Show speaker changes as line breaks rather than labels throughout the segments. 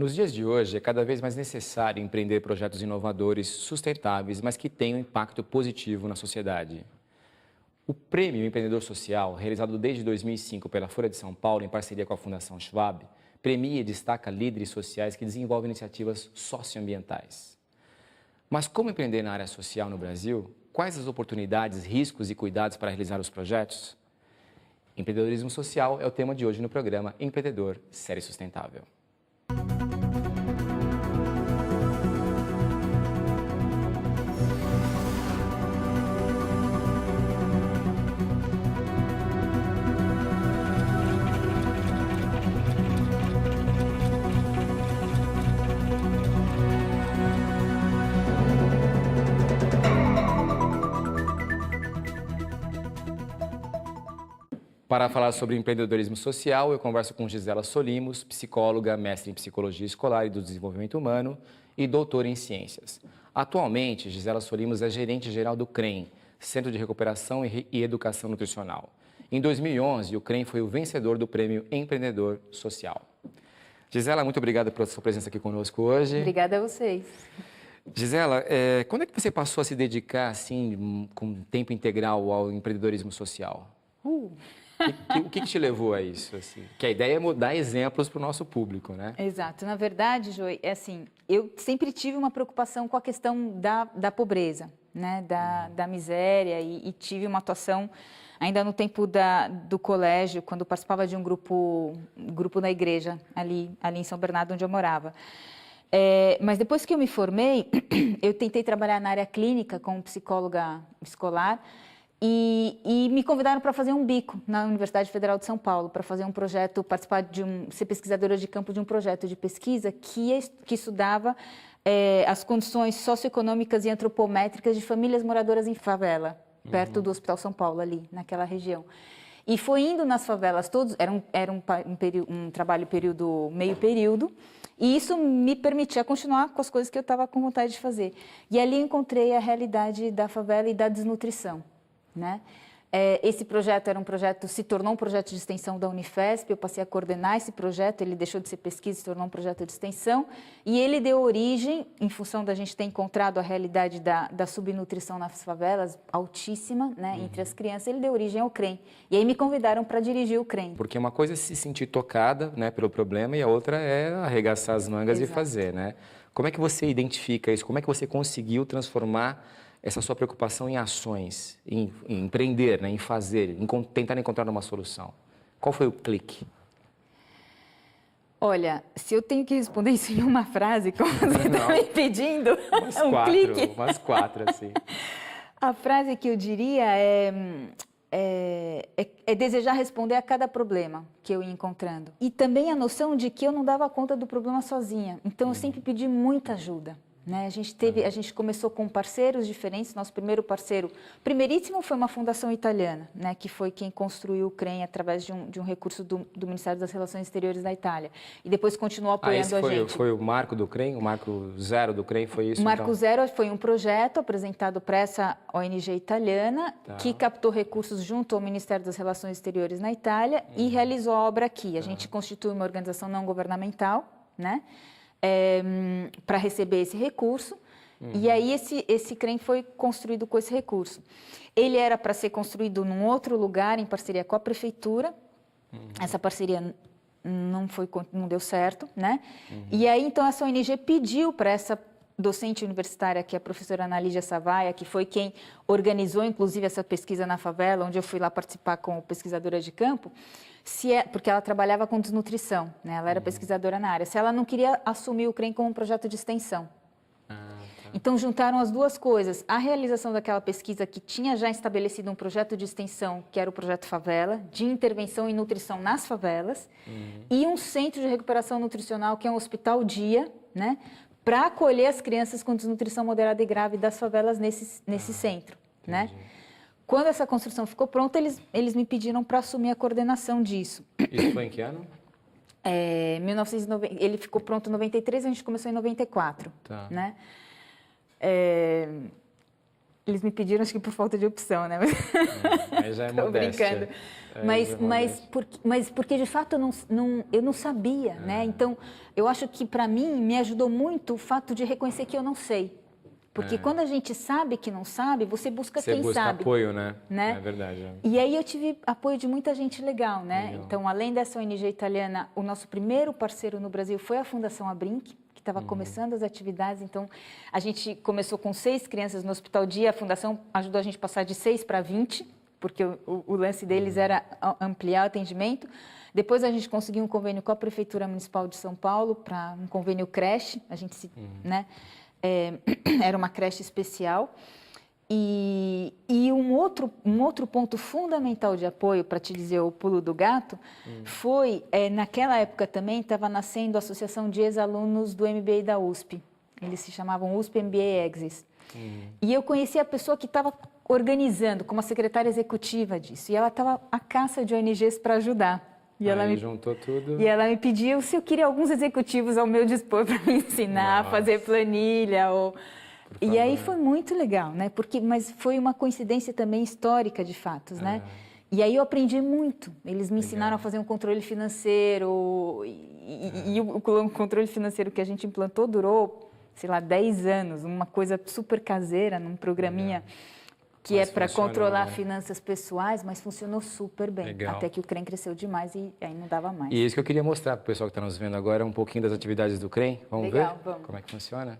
Nos dias de hoje, é cada vez mais necessário empreender projetos inovadores, sustentáveis, mas que tenham impacto positivo na sociedade. O Prêmio Empreendedor Social, realizado desde 2005 pela Folha de São Paulo, em parceria com a Fundação Schwab, premia e destaca líderes sociais que desenvolvem iniciativas socioambientais. Mas como empreender na área social no Brasil? Quais as oportunidades, riscos e cuidados para realizar os projetos? Empreendedorismo social é o tema de hoje no programa Empreendedor Série Sustentável. Para falar sobre empreendedorismo social, eu converso com Gisela Solimos, psicóloga, mestre em Psicologia Escolar e do Desenvolvimento Humano e doutora em Ciências. Atualmente, Gisela Solimos é gerente-geral do CREM, Centro de Recuperação e Educação Nutricional. Em 2011, o CREM foi o vencedor do Prêmio Empreendedor Social. Gisela, muito obrigada pela sua presença aqui conosco hoje.
Obrigada a vocês.
Gisela, quando é que você passou a se dedicar, assim, com tempo integral ao empreendedorismo social? O que te levou a isso? Assim? Que a ideia é dar exemplos para o nosso público, né?
Exato. Na verdade, Joy, eu sempre tive uma preocupação com a questão da pobreza, né? Da miséria e tive uma atuação ainda no tempo do colégio, quando participava de um grupo na igreja, ali em São Bernardo, onde eu morava. Mas depois que eu me formei, eu tentei trabalhar na área clínica como psicóloga escolar. E me convidaram para fazer um bico na Universidade Federal de São Paulo, para fazer um projeto, ser pesquisadora de campo de um projeto de pesquisa que estudava as condições socioeconômicas e antropométricas de famílias moradoras em favela, perto do Hospital São Paulo, ali, naquela região. E foi indo nas favelas todos, era um trabalho meio período, e isso me permitia continuar com as coisas que eu estava com vontade de fazer. E ali eu encontrei a realidade da favela e da desnutrição. Né? Esse projeto se tornou um projeto de extensão da Unifesp, eu passei a coordenar esse projeto, ele deixou de ser pesquisa e se tornou um projeto de extensão, e ele deu origem, em função da gente ter encontrado a realidade da subnutrição nas favelas, altíssima, né, entre as crianças, ele deu origem ao CREM. E aí me convidaram para dirigir o CREM.
Porque uma coisa é se sentir tocada, né, pelo problema e a outra é arregaçar as mangas e fazer, né? Como é que você identifica isso? Como é que você conseguiu transformar essa sua preocupação em ações, em empreender, né, em fazer, em tentar encontrar uma solução? Qual foi o clique?
Olha, se eu tenho que responder isso em uma frase, como você está me pedindo, clique.
Umas quatro, assim.
A frase que eu diria é desejar responder a cada problema que eu ia encontrando. E também a noção de que eu não dava conta do problema sozinha. Então, eu sempre pedi muita ajuda. Né? A gente começou com parceiros diferentes. Nosso primeiro parceiro, primeiríssimo, foi uma fundação italiana, né? Que foi quem construiu o CREM através de um recurso do Ministério das Relações Exteriores da Itália. E depois continuou apoiando a gente.
Foi o marco do CREM, o marco zero do CREM, foi isso?
O Marco Zero foi um projeto apresentado para essa ONG italiana, que captou recursos junto ao Ministério das Relações Exteriores na Itália e realizou a obra aqui. A gente constitui uma organização não governamental, né? Para receber esse recurso, e aí esse CREM foi construído com esse recurso. Ele era para ser construído num outro lugar, em parceria com a prefeitura. Essa parceria não deu certo, né? E aí, então, essa ONG pediu para essa docente universitária, que é a professora Ana Lídia Savaia, que foi quem organizou, inclusive, essa pesquisa na favela, onde eu fui lá participar como pesquisadora de campo, porque ela trabalhava com desnutrição, né? Ela era pesquisadora na área. Se ela não queria assumir o CREM como um projeto de extensão. Então, juntaram as duas coisas. A realização daquela pesquisa que tinha já estabelecido um projeto de extensão, que era o Projeto Favela, de intervenção em nutrição nas favelas, e um centro de recuperação nutricional, que é um hospital-dia, né? Para acolher as crianças com desnutrição moderada e grave das favelas nesse centro, né? Quando essa construção ficou pronta, eles me pediram para assumir a coordenação disso.
Isso foi em que ano?
1990, ele ficou pronto em 93, a gente começou em 94. Né? Eles me pediram, acho que por falta de opção, né?
Aí já é
Tô
modéstia.
brincando.
É
Mas porque, de fato, eu não sabia, né? Então, eu acho que, para mim, me ajudou muito o fato de reconhecer que eu não sei. Porque quando a gente sabe que não sabe, você busca quem
busca
sabe.
apoio, né?
É
verdade.
E aí eu tive apoio de muita gente legal, né?
Legal.
Então, além dessa ONG italiana, o nosso primeiro parceiro no Brasil foi a Fundação Abrinq, que estava começando as atividades. Então, a gente começou com 6 crianças no Hospital Dia. A Fundação ajudou a gente a passar de 6 para 20, porque o lance deles era ampliar o atendimento. Depois a gente conseguiu um convênio com a Prefeitura Municipal de São Paulo para um convênio creche. A gente né? Era uma creche especial. E um outro ponto fundamental de apoio, para te dizer o pulo do gato, foi, naquela época também, estava nascendo a Associação de Ex-Alunos do MBA da USP. Eles se chamavam USP MBA Exis. E eu conheci a pessoa que estava organizando, como a secretária executiva disso. E ela estava à caça de ONGs para ajudar. E ela
juntou tudo.
E ela me pediu se eu queria alguns executivos ao meu dispor para me ensinar a fazer planilha ou... E aí foi muito legal, né? Mas foi uma coincidência também histórica de fatos, né? E aí eu aprendi muito. Eles me ensinaram a fazer um controle financeiro e o controle financeiro que a gente implantou durou, sei lá, 10 anos, uma coisa super caseira, num programinha que é para controlar finanças pessoais, mas funcionou super bem.
Legal.
Até que o CREM cresceu demais e aí não dava mais.
E isso que eu queria mostrar para o pessoal que está nos vendo agora, um pouquinho das atividades do CREM. Vamos ver?
Vamos.
Como é que funciona?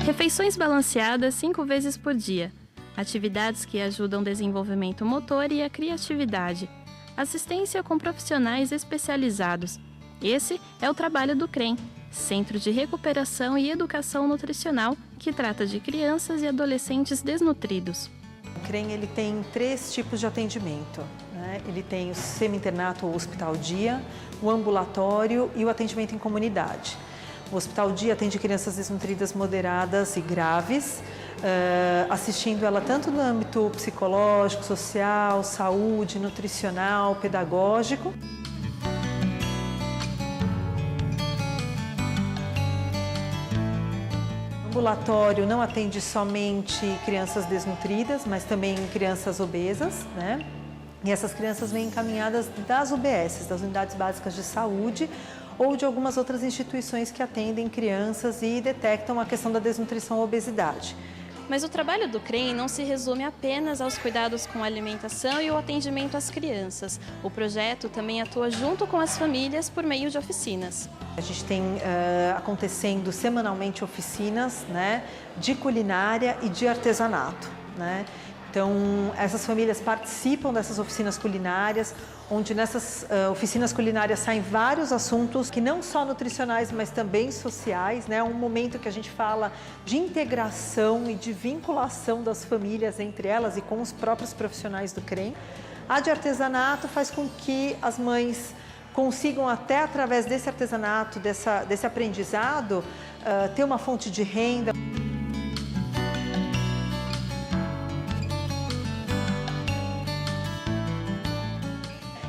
Refeições balanceadas 5 vezes por dia. Atividades que ajudam o desenvolvimento motor e a criatividade. Assistência com profissionais especializados. Esse é o trabalho do CREM, Centro de Recuperação e Educação Nutricional, que trata de crianças e adolescentes desnutridos.
O CREM ele tem 3 tipos de atendimento, né? Ele tem o semi-internato ou hospital dia, o ambulatório e o atendimento em comunidade. O Hospital Dia atende crianças desnutridas moderadas e graves, assistindo ela tanto no âmbito psicológico, social, saúde, nutricional, pedagógico. O ambulatório não atende somente crianças desnutridas, mas também crianças obesas, né? E essas crianças vêm encaminhadas das UBSs, das Unidades Básicas de Saúde, ou de algumas outras instituições que atendem crianças e detectam a questão da desnutrição ou obesidade.
Mas o trabalho do CREM não se resume apenas aos cuidados com a alimentação e o atendimento às crianças. O projeto também atua junto com as famílias por meio de oficinas.
A gente tem acontecendo semanalmente oficinas, né, de culinária e de artesanato, né? Então, essas famílias participam dessas oficinas culinárias, onde nessas oficinas culinárias saem vários assuntos que não só nutricionais, mas também sociais, né? É um momento que a gente fala de integração e de vinculação das famílias entre elas e com os próprios profissionais do CREM. A de artesanato faz com que as mães consigam até através desse artesanato, desse aprendizado, ter uma fonte de renda.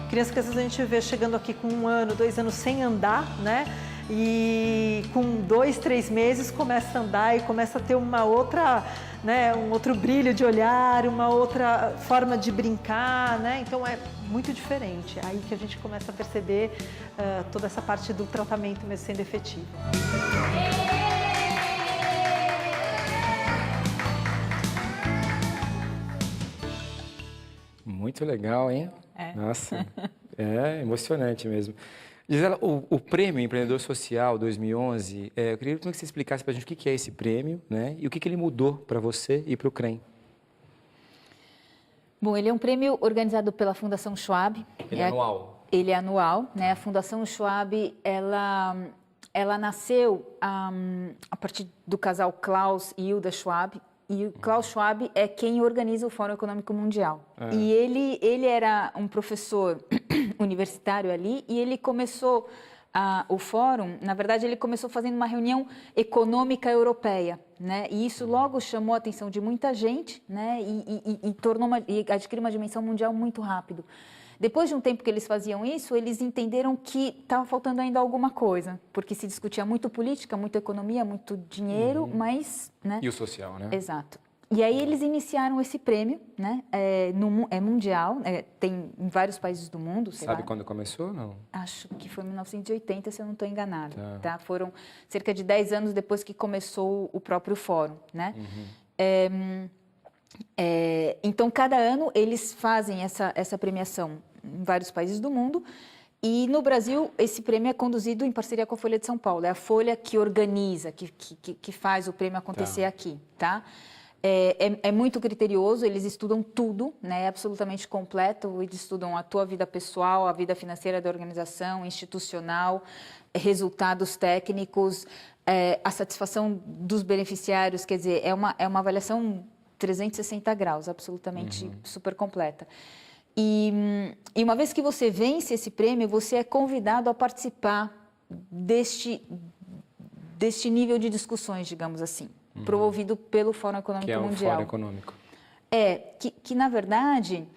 Crianças que às vezes a gente vê chegando aqui com 1 ano, 2 anos sem andar, né? E com 2, 3 meses começa a andar e começa a ter uma outra, né? Um outro brilho de olhar, uma outra forma de brincar, né? Então é muito diferente. É aí que a gente começa a perceber toda essa parte do tratamento mesmo sendo efetivo.
Muito legal, hein? Nossa, é emocionante mesmo. Gisela, o Prêmio Empreendedor Social 2011, eu queria que você explicasse para a gente o que é esse prêmio, né? E o que ele mudou para você e para o CREM.
Bom, ele é um prêmio organizado pela Fundação Schwab.
Ele é anual?
Ele é anual, né? A Fundação Schwab, ela nasceu a partir do casal Klaus e Hilda Schwab. E o Klaus Schwab é quem organiza o Fórum Econômico Mundial. E ele era um professor universitário ali e ele começou o fórum, na verdade, ele começou fazendo uma reunião econômica europeia, né? E isso logo chamou a atenção de muita gente, né? E adquiriu uma dimensão mundial muito rápido. Depois de um tempo que eles faziam isso, eles entenderam que estava faltando ainda alguma coisa, porque se discutia muito política, muito economia, muito dinheiro, mas... Né?
E o social, né?
Exato. E aí eles iniciaram esse prêmio, né? É mundial, tem em vários países do mundo.
Sabe quando começou, não?
Acho que foi em 1980, se eu não estou enganada. Tá? Foram cerca de 10 anos depois que começou o próprio fórum, né? Então, cada ano eles fazem essa premiação em vários países do mundo. E no Brasil, esse prêmio é conduzido em parceria com a Folha de São Paulo. É a Folha que organiza, que faz o prêmio acontecer aqui, tá? É muito criterioso, eles estudam tudo, né? É absolutamente completo. Eles estudam a tua vida pessoal, a vida financeira da organização, institucional, resultados técnicos, a satisfação dos beneficiários. Quer dizer, é uma avaliação 360 graus, absolutamente super completa. E uma vez que você vence esse prêmio, você é convidado a participar deste nível de discussões, digamos assim, promovido pelo Fórum Econômico Mundial.
Que é o Fórum Econômico.
Que na verdade,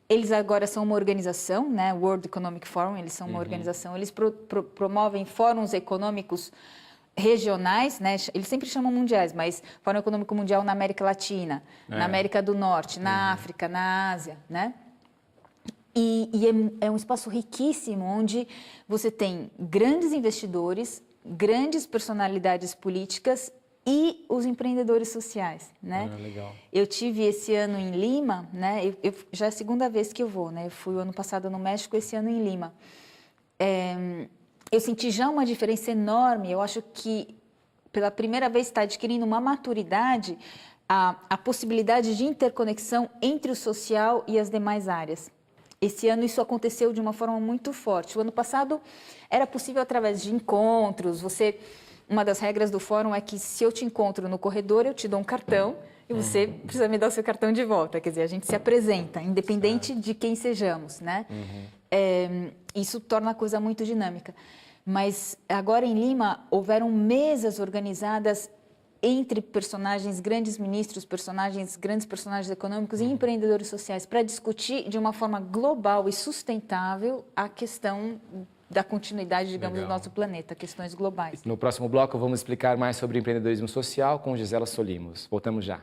eles agora são uma organização, né? World Economic Forum, eles são uma organização, eles promovem fóruns econômicos regionais, né? Eles sempre chamam mundiais, mas Fórum Econômico Mundial na América Latina, na América do Norte, na África, na Ásia, né? E é um espaço riquíssimo, onde você tem grandes investidores, grandes personalidades políticas e os empreendedores sociais, né?
Legal.
Eu tive esse ano em Lima, né? Já é a segunda vez que eu vou, né? Eu fui o ano passado no México, esse ano em Lima. Eu senti já uma diferença enorme. Eu acho que pela primeira vez está adquirindo uma maturidade a possibilidade de interconexão entre o social e as demais áreas. Esse ano isso aconteceu de uma forma muito forte. O ano passado era possível através de encontros. Uma das regras do fórum é que se eu te encontro no corredor, eu te dou um cartão e você precisa me dar o seu cartão de volta. Quer dizer, a gente se apresenta, independente de quem sejamos, né? Isso torna a coisa muito dinâmica. Mas agora em Lima houveram mesas organizadas entre personagens, grandes ministros, grandes personagens econômicos e empreendedores sociais para discutir de uma forma global e sustentável a questão da continuidade, digamos, do nosso planeta, questões globais.
No próximo bloco vamos explicar mais sobre empreendedorismo social com Gisela Solimos. Voltamos já.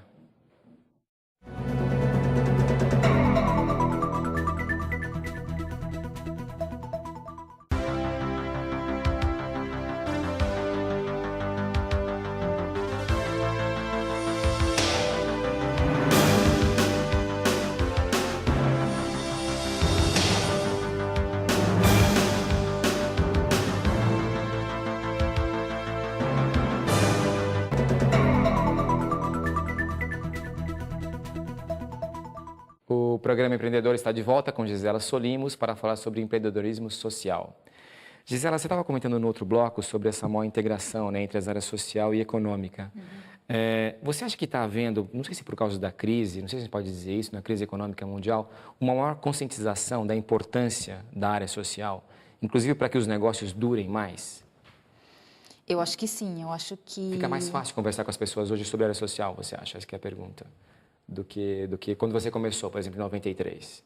O programa Empreendedor está de volta com Gisela Solimos para falar sobre empreendedorismo social. Gisela, você estava comentando no outro bloco sobre essa maior integração, né, entre as áreas social e econômica. Você acha que está havendo, não sei se por causa da crise, não sei se a gente pode dizer isso, na crise econômica mundial, uma maior conscientização da importância da área social, inclusive para que os negócios durem mais?
Eu acho que sim, eu acho que...
Fica mais fácil conversar com as pessoas hoje sobre a área social, você acha? Essa que é a pergunta. Do que quando você começou, por exemplo, em 93?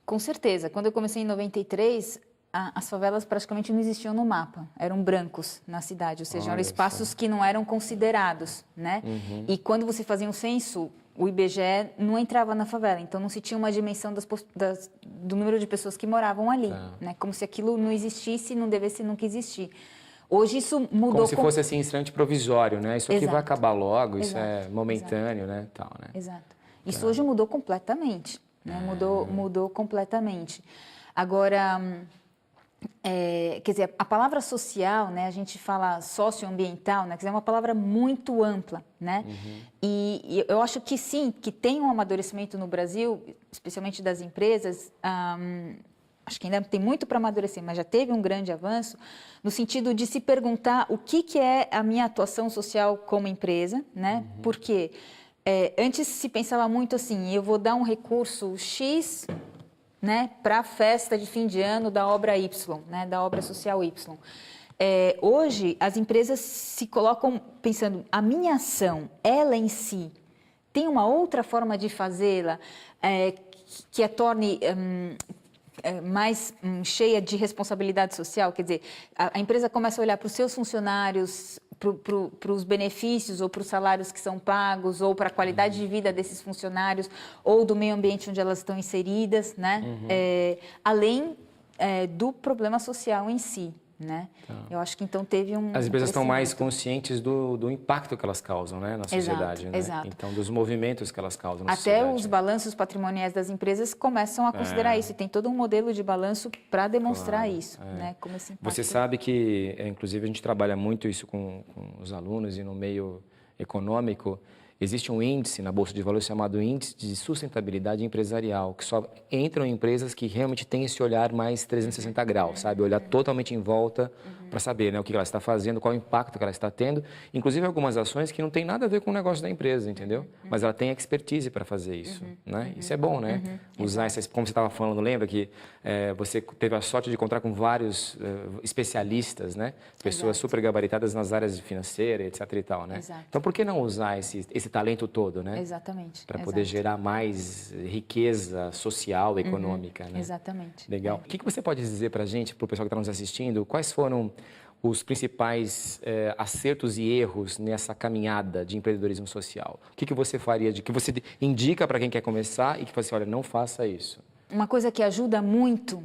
Com certeza. Quando eu comecei em 93, as favelas praticamente não existiam no mapa. Eram brancos na cidade, ou seja, eram espaços que não eram considerados, né? E quando você fazia um censo, o IBGE não entrava na favela, então não se tinha uma dimensão do número de pessoas que moravam ali, né? Como se aquilo não existisse e não devesse nunca existir. Hoje isso mudou...
Como se fosse assim, instante provisório, né? Isso aqui vai acabar logo, isso é momentâneo, né? Tal, né?
Exato. Isso hoje mudou completamente, né? Mudou completamente. Agora, quer dizer, a palavra social, né? A gente fala socioambiental, né? Quer dizer, é uma palavra muito ampla, né? E eu acho que sim, que tem um amadurecimento no Brasil, especialmente das empresas, acho que ainda tem muito para amadurecer, mas já teve um grande avanço no sentido de se perguntar o que é a minha atuação social como empresa, né? Porque antes se pensava muito assim, eu vou dar um recurso X, né, para a festa de fim de ano da obra Y, né, da obra social Y. Hoje, as empresas se colocam pensando, a minha ação, ela em si, tem uma outra forma de fazê-la, que a torne mais cheia de responsabilidade social, quer dizer, a empresa começa a olhar para os seus funcionários, para os benefícios ou para os salários que são pagos, ou para a qualidade de vida desses funcionários, ou do meio ambiente onde elas estão inseridas, né? Além do problema social em si. Né? Tá. Eu acho que então teve
As empresas estão mais conscientes do impacto que elas causam, né, na sociedade.
Exato,
né?
exato.
Então, dos movimentos que elas causam na
sociedade. Até os
né?
balanços patrimoniais das empresas começam a considerar isso. E tem todo um modelo de balanço para demonstrar isso. Né? Como esse impacto...
Você sabe que, inclusive, a gente trabalha muito isso com os alunos e no meio econômico. Existe um índice na Bolsa de Valores chamado Índice de Sustentabilidade Empresarial, que só entram em empresas que realmente têm esse olhar mais 360 graus, sabe? Olhar totalmente em volta para saber, né, o que ela está fazendo, qual o impacto que ela está tendo. Inclusive algumas ações que não tem nada a ver com o negócio da empresa, entendeu? Mas ela tem expertise para fazer isso, né? Isso é bom, né? Usar essas, como você estava falando, lembra que você teve a sorte de encontrar com vários especialistas, né? Pessoas super gabaritadas nas áreas financeiras, etc e tal, né?
Exato.
Então, por que não usar esse talento todo, né?
Exatamente.
Para poder gerar mais riqueza social, econômica, né?
Exatamente.
Legal. O que você pode dizer para a gente, para o pessoal que está nos assistindo, quais foram os principais acertos e erros nessa caminhada de empreendedorismo social? O que você faria, que você indica para quem quer começar e que você, olha, não faça isso?
Uma coisa que ajuda muito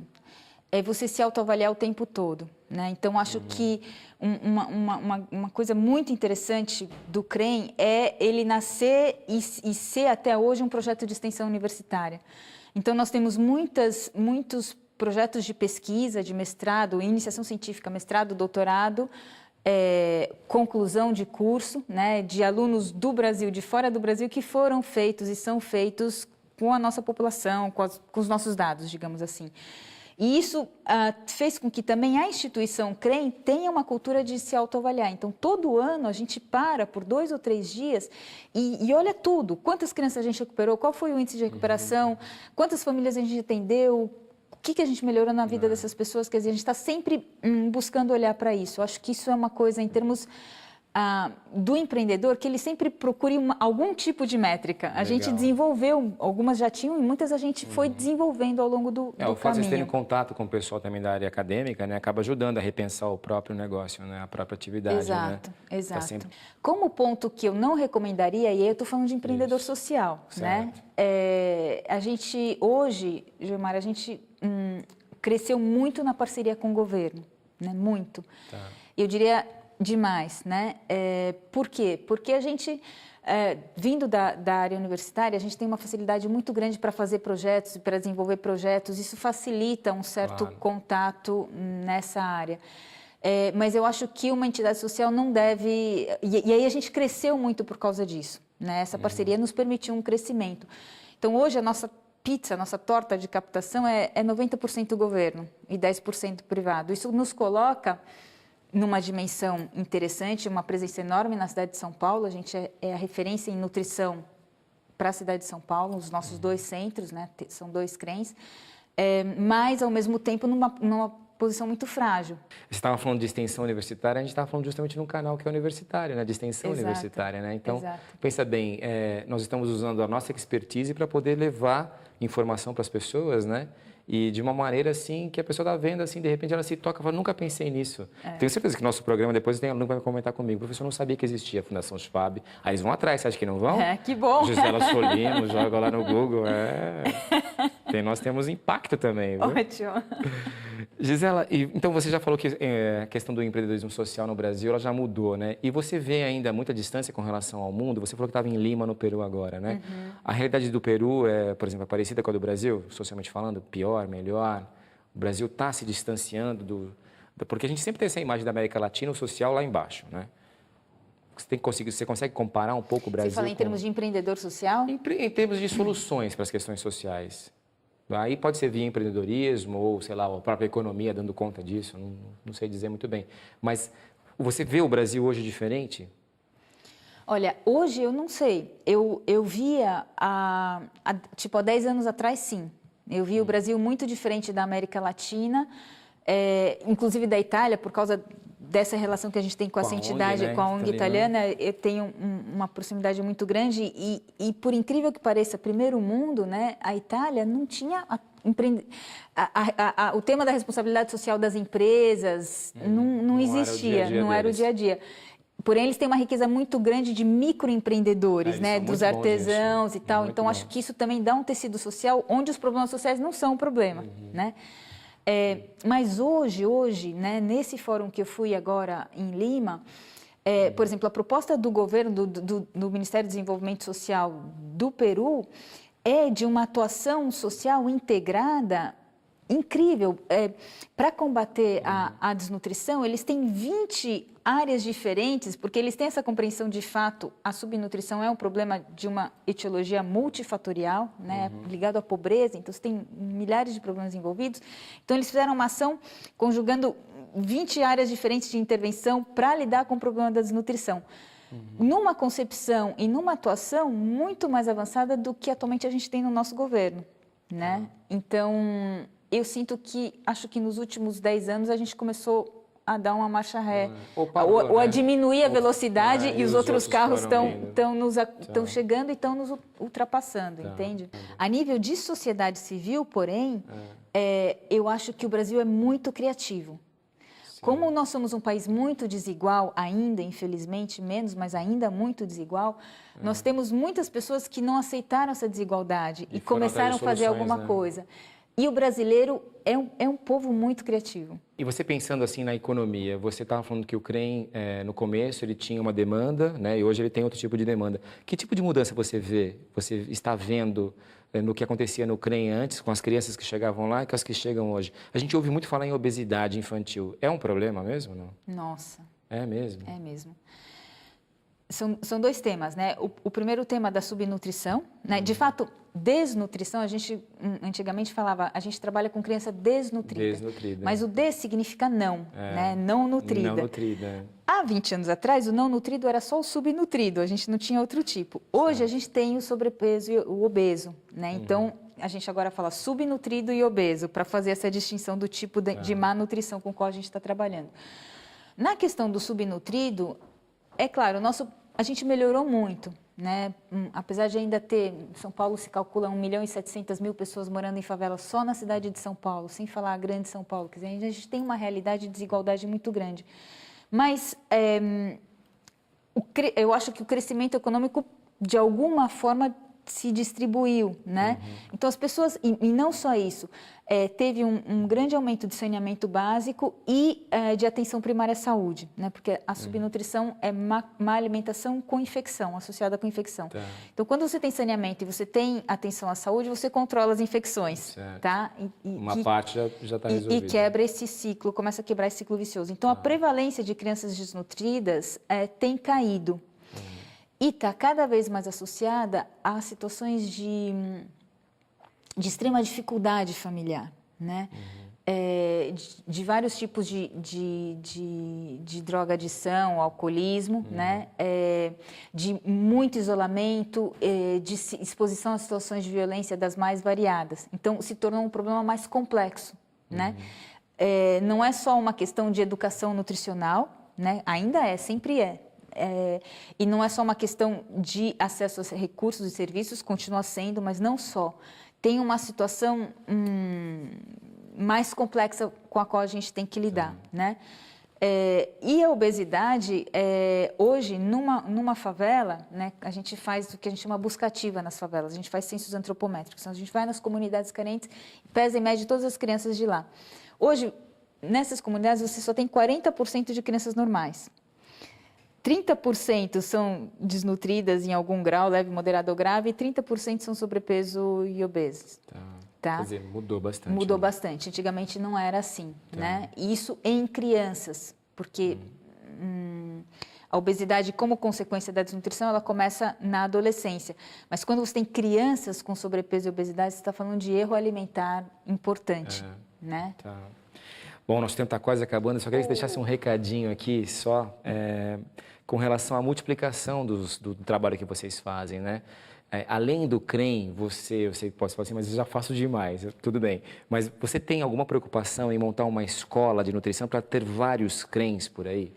é você se autoavaliar o tempo todo, né? Então, acho que uma coisa muito interessante do CREM é ele nascer e ser até hoje um projeto de extensão universitária. Então, nós temos muitos projetos de pesquisa, de mestrado, iniciação científica, mestrado, doutorado, conclusão de curso, né, de alunos do Brasil, de fora do Brasil, que foram feitos e são feitos com a nossa população, com os nossos dados, digamos assim. E isso fez com que também a instituição CREM tenha uma cultura de se autoavaliar. Então, todo ano a gente para por 2 ou 3 dias e olha tudo. Quantas crianças a gente recuperou, qual foi o índice de recuperação, quantas famílias a gente atendeu, o que a gente melhorou na vida dessas pessoas. Quer dizer, a gente está sempre buscando olhar para isso. Eu acho que isso é uma coisa em termos... do empreendedor, que ele sempre procure algum tipo de métrica. A gente desenvolveu, algumas já tinham e muitas a gente foi desenvolvendo ao longo do caminho.
O fato de vocês terem contato com o pessoal também da área acadêmica, né, acaba ajudando a repensar o próprio negócio, né, a própria atividade.
Exato,
né?
exato.
Tá sempre...
Como ponto que eu não recomendaria, e aí eu estou falando de empreendedor social, né? A gente, hoje, Gilmar, a gente cresceu muito na parceria com o governo, né? Muito. Tá. Eu diria... demais, né? Por quê? Porque a gente, vindo da área universitária, a gente tem uma facilidade muito grande para fazer projetos, para desenvolver projetos, isso facilita um certo contato nessa área. Mas eu acho que uma entidade social não deve... E aí a gente cresceu muito por causa disso, né? Essa parceria nos permitiu um crescimento. Então, hoje, a nossa pizza, a nossa torta de captação é 90% governo e 10% privado. Isso nos coloca... numa dimensão interessante, uma presença enorme na cidade de São Paulo. A gente é a referência em nutrição para a cidade de São Paulo, os nossos 2 centros, né? São 2 CREMs, mas, ao mesmo tempo, numa posição muito frágil.
Você estava falando de extensão universitária, a gente estava falando justamente num canal que é universitário, né? De extensão universitária. Né? Então, pensa bem, nós estamos usando a nossa expertise para poder levar informação para as pessoas, né? E de uma maneira assim que a pessoa está vendo, assim, de repente ela se toca e fala, nunca pensei nisso. Tenho certeza que nosso programa depois tem aluno que vai comentar comigo, o professor não sabia que existia a Fundação Schwab. Aí eles vão atrás, você acha que não vão?
Que bom!
Gisela Solino, joga lá no Google. Nós temos impacto também, viu?
Ótimo!
Gisela, então você já falou que a questão do empreendedorismo social no Brasil ela já mudou, né? E você vê ainda muita distância com relação ao mundo. Você falou que estava em Lima, no Peru agora, né? A realidade do Peru por exemplo, é parecida com a do Brasil, socialmente falando, pior, melhor. O Brasil está se distanciando porque a gente sempre tem essa imagem da América Latina, o social lá embaixo, né? Você consegue comparar um pouco o Brasil?
Você fala em termos de empreendedor social?
Em termos de soluções para as questões sociais. Aí pode ser via empreendedorismo ou, sei lá, a própria economia dando conta disso, não sei dizer muito bem. Mas você vê o Brasil hoje diferente?
Olha, hoje eu não sei. Eu via, há 10 anos atrás, sim. Eu via o Brasil muito diferente da América Latina, inclusive da Itália, por causa dessa relação que a gente tem com essa entidade,
ONG, né,
com a ONG italiana, eu tenho uma proximidade muito grande e por incrível que pareça, primeiro mundo, né, a Itália não tinha o tema da responsabilidade social das empresas não existia, não era o dia a dia. Porém, eles têm uma riqueza muito grande de microempreendedores, né, dos artesãos e tal.
Muito
então,
bom.
acho que isso também dá um tecido social onde os problemas sociais não são um problema, né? Mas hoje, né, nesse fórum que eu fui agora em Lima, por exemplo, a proposta do governo, do Ministério do Desenvolvimento Social do Peru é de uma atuação social integrada incrível. Para combater a desnutrição, eles têm 20 áreas diferentes, porque eles têm essa compreensão de fato, a subnutrição é um problema de uma etiologia multifatorial, né, ligado à pobreza, então você tem milhares de problemas envolvidos. Então eles fizeram uma ação conjugando 20 áreas diferentes de intervenção para lidar com o problema da desnutrição. Numa concepção e numa atuação muito mais avançada do que atualmente a gente tem no nosso governo, né? Então, eu sinto acho que nos últimos 10 anos a gente começou a dar uma marcha ré, ou a diminuir a velocidade e os outros carros estão chegando e estão nos ultrapassando, entende? A nível de sociedade civil, porém, eu acho que o Brasil é muito criativo. Como nós somos um país muito desigual ainda, infelizmente, menos, mas ainda muito desigual, nós temos muitas pessoas que não aceitaram essa desigualdade e começaram a fazer alguma coisa. E o brasileiro é um povo muito criativo.
E você pensando assim na economia, você estava falando que o CREM, no começo, ele tinha uma demanda, né, e hoje ele tem outro tipo de demanda. Que tipo de mudança você está vendo no que acontecia no CREM antes, com as crianças que chegavam lá e com as que chegam hoje? A gente ouve muito falar em obesidade infantil. É um problema mesmo, não?
Nossa.
É mesmo?
É mesmo. São dois temas, né? O primeiro tema da subnutrição, né? De fato, desnutrição, a gente antigamente falava, a gente trabalha com criança desnutrida. Mas o des significa não, né? Não nutrida.
Não nutrida.
Há 20 anos atrás, o não nutrido era só o subnutrido, a gente não tinha outro tipo. Hoje, a gente tem o sobrepeso e o obeso, né? Então, a gente agora fala subnutrido e obeso, para fazer essa distinção do tipo de má nutrição com o qual a gente está trabalhando. Na questão do subnutrido, é claro, a gente melhorou muito, né? Apesar de ainda ter, em São Paulo se calcula 1.700.000 pessoas morando em favela só na cidade de São Paulo, sem falar a grande São Paulo. Quer dizer, a gente tem uma realidade de desigualdade muito grande. Mas eu acho que o crescimento econômico, de alguma forma, se distribuiu, né? Então, as pessoas, e não só isso, teve um grande aumento de saneamento básico e de atenção primária à saúde, né? Porque a subnutrição é má alimentação com infecção, associada com infecção. Então, quando você tem saneamento e você tem atenção à saúde, você controla as infecções, tá?
Uma parte já está resolvida.
E quebra esse ciclo, começa a quebrar esse ciclo vicioso. Então, a prevalência de crianças desnutridas tem caído. E está cada vez mais associada a situações de extrema dificuldade familiar, né? De vários tipos de drogadição, alcoolismo, né? De muito isolamento, de exposição a situações de violência das mais variadas. Então, se tornou um problema mais complexo, né? Não é só uma questão de educação nutricional, né? Ainda sempre é. E não é só uma questão de acesso a recursos e serviços, continua sendo, mas não só. Tem uma situação mais complexa com a qual a gente tem que lidar, né? E a obesidade, hoje, numa favela, né, a gente faz o que a gente chama busca ativa nas favelas, a gente faz censos antropométricos, então a gente vai nas comunidades carentes e pesa em média todas as crianças de lá. Hoje, nessas comunidades, você só tem 40% de crianças normais. 30% são desnutridas em algum grau, leve, moderado ou grave, e 30% são sobrepeso e obesos. Tá?
Quer dizer, mudou bastante.
Mudou bastante. Antigamente não era assim, né? E isso em crianças, porque a obesidade, como consequência da desnutrição, ela começa na adolescência. Mas quando você tem crianças com sobrepeso e obesidade, você está falando de erro alimentar importante, né?
Tá. Bom, nosso tempo está quase acabando. Eu só queria que você deixasse um recadinho aqui só com relação à multiplicação do trabalho que vocês fazem, né? Além do CREM, eu sei que posso falar assim, mas eu já faço demais, tudo bem. Mas você tem alguma preocupação em montar uma escola de nutrição para ter vários CREMs por aí?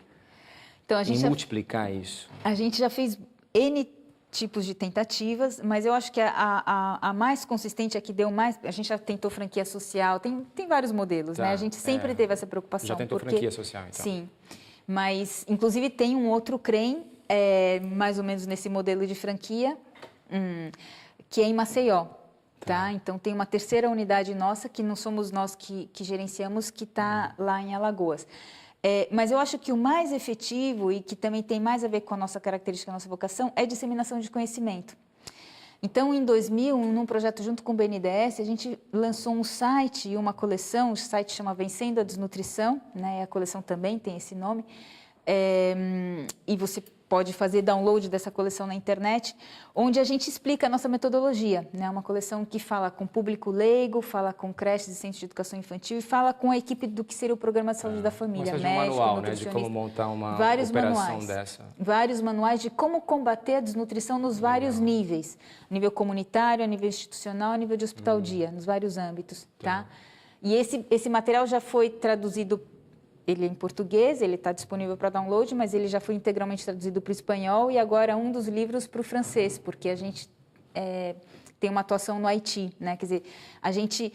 Então,
E multiplicar isso?
A gente já fez N tipos de tentativas, mas eu acho que a mais consistente, a que deu mais... A gente já tentou franquia social, tem vários modelos, né? A gente sempre teve essa preocupação.
Já tentou franquia social, então?
Sim, mas inclusive tem um outro CREM, mais ou menos nesse modelo de franquia, que é em Maceió. Tá? Então, tem uma terceira unidade nossa, que não somos nós que gerenciamos, que está lá em Alagoas. Mas eu acho que o mais efetivo e que também tem mais a ver com a nossa característica, a nossa vocação, é disseminação de conhecimento. Então, em 2000, num projeto junto com o BNDES, a gente lançou um site e uma coleção, o site chama Vencendo a Desnutrição, né? A coleção também tem esse nome, e você pode fazer download dessa coleção na internet, onde a gente explica a nossa metodologia, né? Uma coleção que fala com público leigo, fala com creches e centros de educação infantil e fala com a equipe do que seria o programa de saúde da família,
médico,
manual,
né, de como montar uma
vários
operação
manuais,
dessa.
Vários manuais de como combater a desnutrição nos vários níveis, a nível comunitário, a nível institucional, a nível de hospital-dia, nos vários âmbitos, tá? E esse material já foi traduzido. Ele é em português, ele está disponível para download, mas ele já foi integralmente traduzido para o espanhol e agora um dos livros para o francês, porque a gente tem uma atuação no Haiti, né? Quer dizer, a gente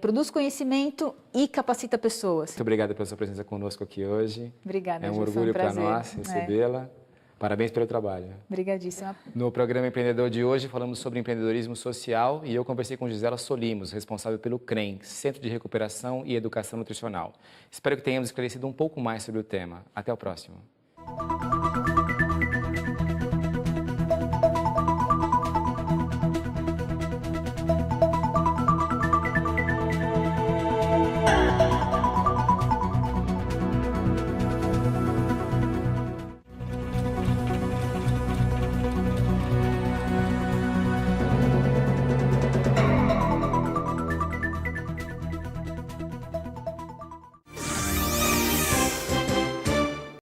produz conhecimento e capacita pessoas.
Muito obrigada pela sua presença conosco aqui hoje.
Obrigada,
É um
Ju,
orgulho para nós
prazer.
recebê-la. Parabéns pelo trabalho.
Obrigadíssima.
No programa Empreendedor de hoje, falamos sobre empreendedorismo social e eu conversei com Gisela Solimos, responsável pelo CREM, Centro de Recuperação e Educação Nutricional. Espero que tenhamos esclarecido um pouco mais sobre o tema. Até o próximo.